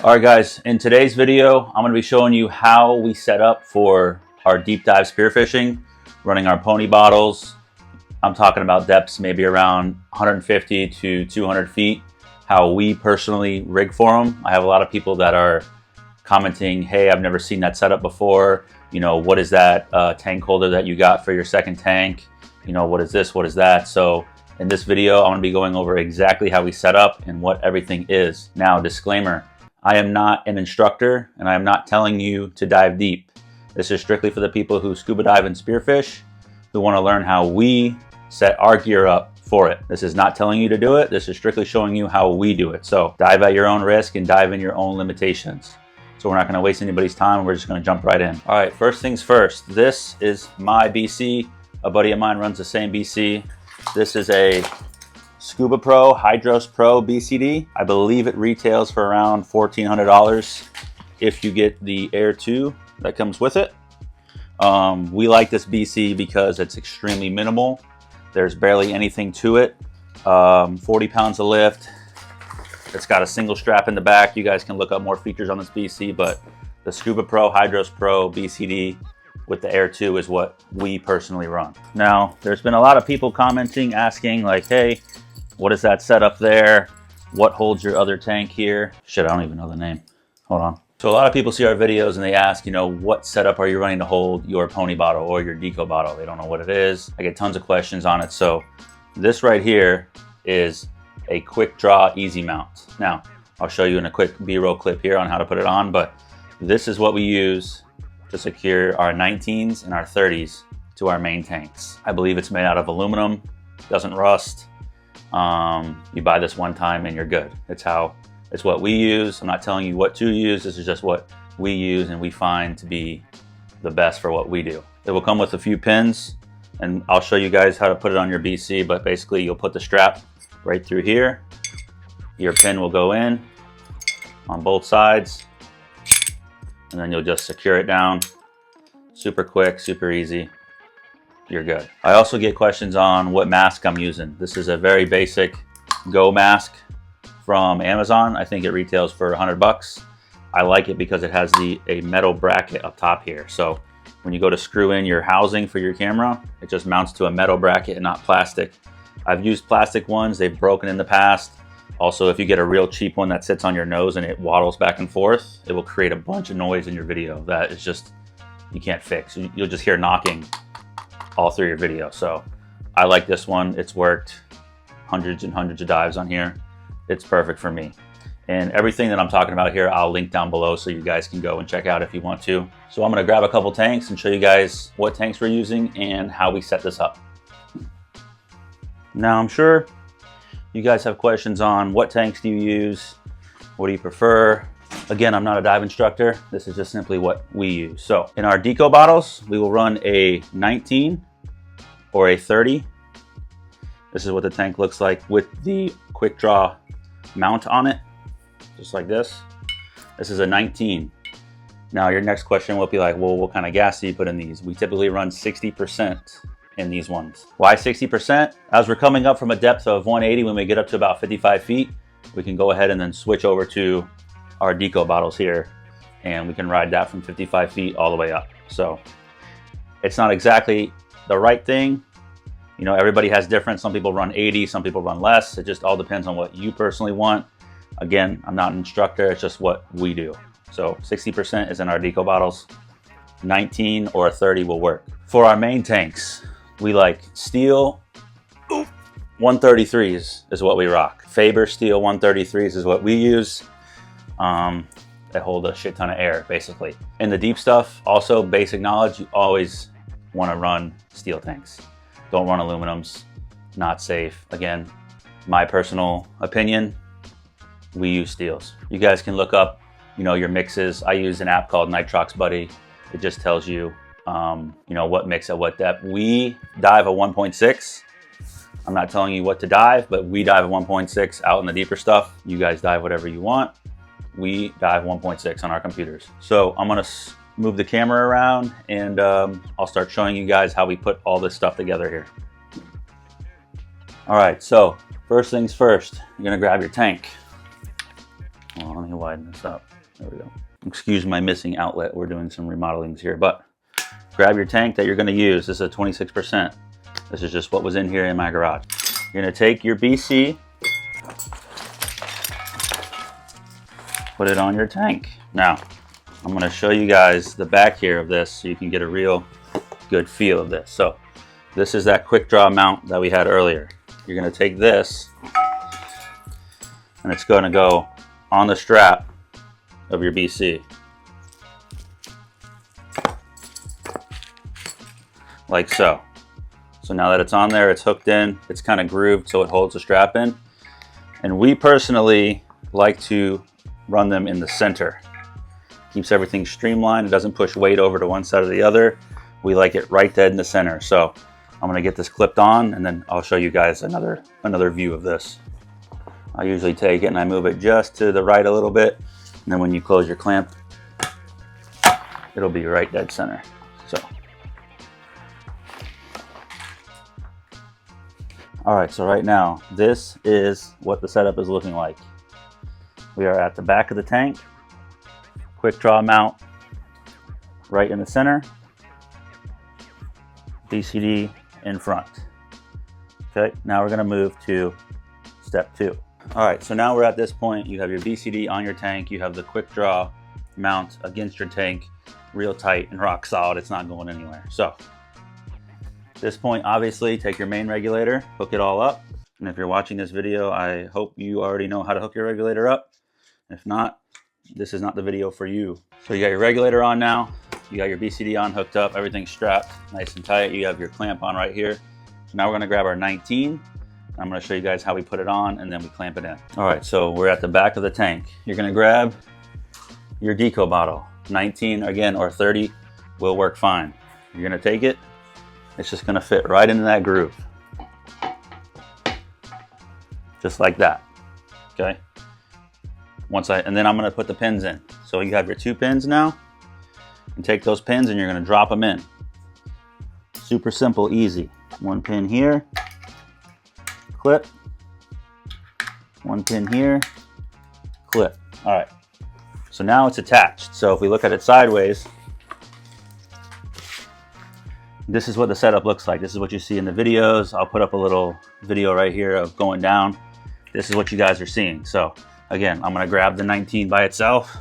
All right guys, in today's video, I'm gonna be showing you how we set up for our deep dive spearfishing, running our pony bottles. I'm talking about depths maybe around 150 to 200 feet, how we personally rig for them. I have a lot of people that are commenting, hey, I've never seen that setup before. You know, what is that tank holder that you got for your second tank? You know, what is this, what is that? So in this video, I'm gonna be going over exactly how we set up and what everything is. Now, disclaimer, I am not an instructor and I am not telling you to dive deep. This is strictly for the people who scuba dive and spearfish, who want to learn how we set our gear up for it. This is not telling you to do it. This is strictly showing you how we do it. So dive at your own risk and dive in your own limitations. So we're not going to waste anybody's time. We're just going to jump right in. All right, first things first. This is my BC. A buddy of mine runs the same BC. This is a Scuba Pro Hydros Pro BCD. I believe it retails for around $1,400 if you get the Air 2 that comes with it. We like this BC because it's extremely minimal. There's barely anything to it. 40 pounds of lift. It's got a single strap in the back. You guys can look up more features on this BC, but the Scuba Pro Hydros Pro BCD with the Air 2 is what we personally run. Now, there's been a lot of people commenting, asking like, hey, what is that setup there? What holds your other tank here? Shit, I don't even know the name. Hold on. So a lot of people see our videos and they ask, you know, what setup are you running to hold your pony bottle or your Deco bottle? They don't know what it is. I get tons of questions on it. So this right here is a quick draw easy mount. Now, I'll show you in a quick B-roll clip here on how to put it on, but this is what we use to secure our 19s and our 30s to our main tanks. I believe it's made out of aluminum, doesn't rust. You buy this one time and you're good. It's what we use. I'm not telling you what to use. This is just what we use and we find to be the best for what we do. It will come with a few pins and I'll show you guys how to put it on your BC, but basically you'll put the strap right through here. Your pin will go in on both sides and then you'll just secure it down. Super quick, super easy. You're good. I also get questions on what mask I'm using. This is a very basic Go mask from Amazon. I think it retails for 100 bucks. I like it because it has a metal bracket up top here. So when you go to screw in your housing for your camera, it just mounts to a metal bracket and not plastic. I've used plastic ones, they've broken in the past. Also, if you get a real cheap one that sits on your nose and it waddles back and forth, it will create a bunch of noise in your video that is just, you can't fix. You'll just hear knocking all through your video. So I like this one. It's worked hundreds and hundreds of dives on here. It's perfect for me. And everything that I'm talking about here, I'll link down below so you guys can go and check out if you want to. So I'm gonna grab a couple tanks and show you guys what tanks we're using and how we set this up. Now I'm sure you guys have questions on what tanks do you use? What do you prefer? Again, I'm not a dive instructor. This is just simply what we use. So in our Deco bottles, we will run a 19 or a 30. This is what the tank looks like with the quick draw mount on it, just like this. This is a 19. Now your next question will be like, well, what kind of gas do you put in these? We typically run 60% in these ones. Why 60%? As we're coming up from a depth of 180, when we get up to about 55 feet, we can go ahead and then switch over to our Deco bottles here and we can ride that from 55 feet all the way up. So it's not exactly the right thing. You know, everybody has different. Some people run 80, some people run less. It just all depends on what you personally want. Again, I'm not an instructor, it's just what we do. So 60% is in our Deco bottles. 19 or a 30 will work. For our main tanks, we like steel 133s is what we rock. Faber steel 133s is what we use. They hold a shit ton of air, basically. In the deep stuff, also basic knowledge, you always want to run steel tanks. Don't run aluminums, not safe. Again, my personal opinion, we use steels. You guys can look up, you know, your mixes. I use an app called Nitrox Buddy. It just tells you, you know, what mix at what depth. We dive a 1.6. I'm not telling you what to dive, but we dive a 1.6 out in the deeper stuff. You guys dive whatever you want. We dive 1.6 on our computers. So I'm gonna move the camera around and I'll start showing you guys how we put all this stuff together here. All right, so first things first, you're gonna grab your tank. Well, let me widen this up. There we go. Excuse my missing outlet. We're doing some remodelings here, but grab your tank that you're going to use. This is a 26%. This is just what was in here in my garage. You're going to take your BC, put it on your tank. Now, I'm going to show you guys the back here of this so you can get a real good feel of this. So this is that quick draw mount that we had earlier. You're going to take this and it's going to go on the strap of your BC. Like so. So now that it's on there, it's hooked in, it's kind of grooved so it holds the strap in. And we personally like to run them in the center. Keeps everything streamlined. It doesn't push weight over to one side or the other. We like it right dead in the center. So I'm gonna get this clipped on and then I'll show you guys another view of this. I usually take it and I move it just to the right a little bit. And then when you close your clamp, it'll be right dead center. So. All right, so right now, this is what the setup is looking like. We are at the back of the tank, quick draw mount right in the center, BCD in front. Okay, now we're gonna move to step 2. All right, so now we're at this point. You have your BCD on your tank, you have the quick draw mount against your tank, real tight and rock solid, it's not going anywhere. So, at this point, obviously, take your main regulator, hook it all up. And if you're watching this video, I hope you already know how to hook your regulator up. If not, this is not the video for you. So you got your regulator on now, you got your BCD on, hooked up, everything's strapped nice and tight. You have your clamp on right here. So now we're gonna grab our 19. I'm gonna show you guys how we put it on and then we clamp it in. All right, so we're at the back of the tank. You're gonna grab your Deco bottle. 19 again, or 30 will work fine. You're gonna take it, it's just gonna fit right into that groove. Just like that, okay? And then I'm gonna put the pins in. So you have your 2 pins now, and take those pins and you're gonna drop them in. Super simple, easy. 1 pin here, clip. 1 pin here, clip. All right, so now it's attached. So if we look at it sideways, this is what the setup looks like. This is what you see in the videos. I'll put up a little video right here of going down. This is what you guys are seeing. So again, I'm gonna grab the 19 by itself.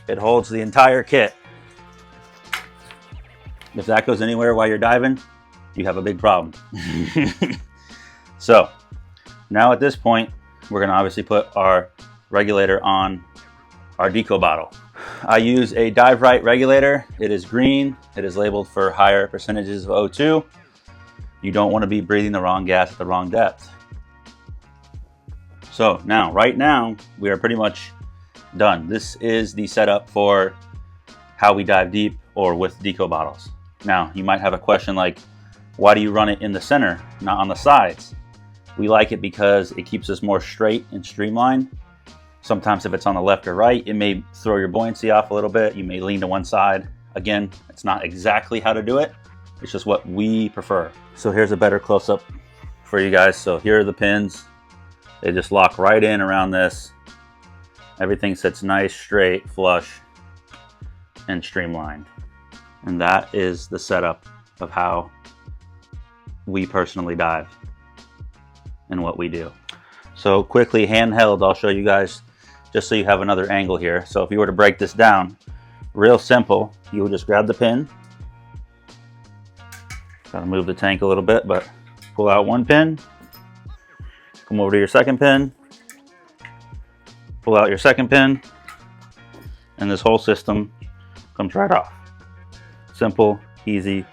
It holds the entire kit. If that goes anywhere while you're diving, you have a big problem. So now at this point, we're gonna obviously put our regulator on our Deco bottle. I use a Dive Right regulator. It is green. It is labeled for higher percentages of O2. You don't want to be breathing the wrong gas at the wrong depth. So now, right now, we are pretty much done. This is the setup for how we dive deep or with Deco bottles. Now, you might have a question like, why do you run it in the center, not on the sides? We like it because it keeps us more straight and streamlined. Sometimes if it's on the left or right, it may throw your buoyancy off a little bit. You may lean to one side. Again, it's not exactly how to do it. It's just what we prefer. So here's a better close-up for you guys. So here are the pins. They just lock right in around this. Everything sits nice, straight, flush, and streamlined. And that is the setup of how we personally dive and what we do. So quickly, handheld, I'll show you guys just so you have another angle here. So if you were to break this down, real simple, you would just grab the pin. Gotta move the tank a little bit, but pull out 1 pin, come over to your 2nd pin, pull out your 2nd pin, and this whole system comes right off. Simple, easy,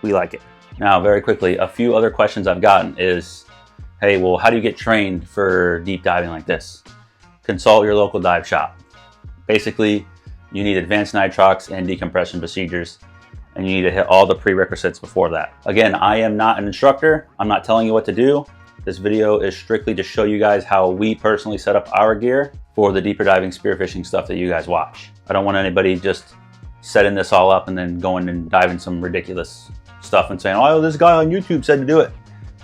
we like it. Now, very quickly, a few other questions I've gotten is, hey, well, how do you get trained for deep diving like this? Consult your local dive shop. Basically, you need advanced nitrox and decompression procedures, and you need to hit all the prerequisites before that. Again, I am not an instructor. I'm not telling you what to do. This video is strictly to show you guys how we personally set up our gear for the deeper diving spearfishing stuff that you guys watch. I don't want anybody just setting this all up and then going and diving some ridiculous stuff and saying, oh, this guy on YouTube said to do it.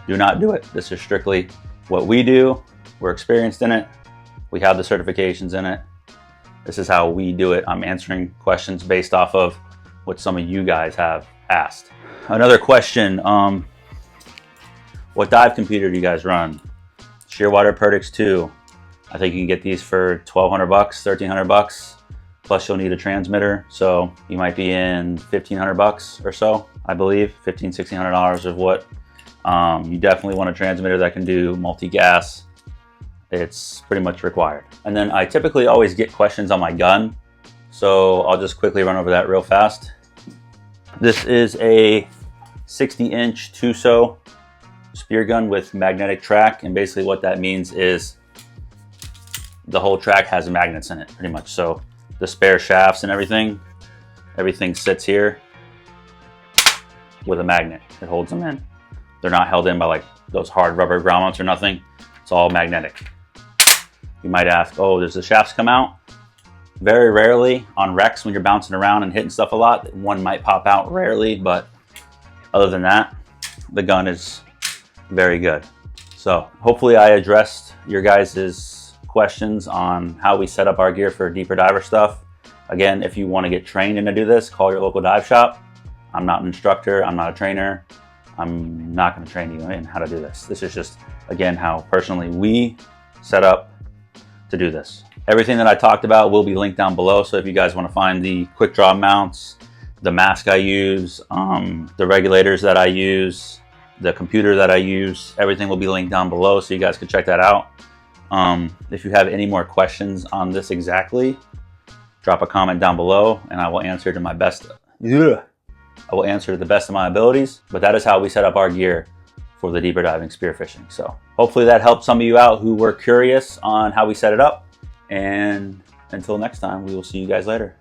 Do not do it. This is strictly what we do. We're experienced in it. We have the certifications in it. This is how we do it. I'm answering questions based off of what some of you guys have asked. Another question, what dive computer do you guys run? Shearwater Perdix 2. I think you can get these for $1,200 bucks, $1,300 bucks. Plus you'll need a transmitter. So you might be in $1,500 bucks or so, I believe, $1,500, $1,600 of what you definitely want a transmitter that can do multi-gas. It's pretty much required. And then I typically always get questions on my gun. So I'll just quickly run over that real fast. This is a 60-inch Tuso spear gun with magnetic track. And basically what that means is the whole track has magnets in it pretty much. So the spare shafts and everything sits here with a magnet. It holds them in. They're not held in by like those hard rubber grommets or nothing. It's all magnetic. You might ask, oh, does the shafts come out? Very rarely on wrecks when you're bouncing around and hitting stuff a lot. One might pop out rarely, but other than that, the gun is very good. So hopefully I addressed your guys' questions on how we set up our gear for deeper diver stuff. Again, if you want to get trained in to do this, call your local dive shop. I'm not an instructor. I'm not a trainer. I'm not going to train you in how to do this. This is just, again, how personally we set up to do this. Everything that I talked about will be linked down below. So if you guys want to find the quick draw mounts, the mask I use, the regulators that I use, the computer that I use, everything will be linked down below so you guys can check that out. If you have any more questions on this exactly, drop a comment down below and I will answer to my best. I will answer to the best of my abilities, but that is how we set up our gear for the deeper diving spearfishing. So hopefully that helped some of you out who were curious on how we set it up. And until next time, we will see you guys later.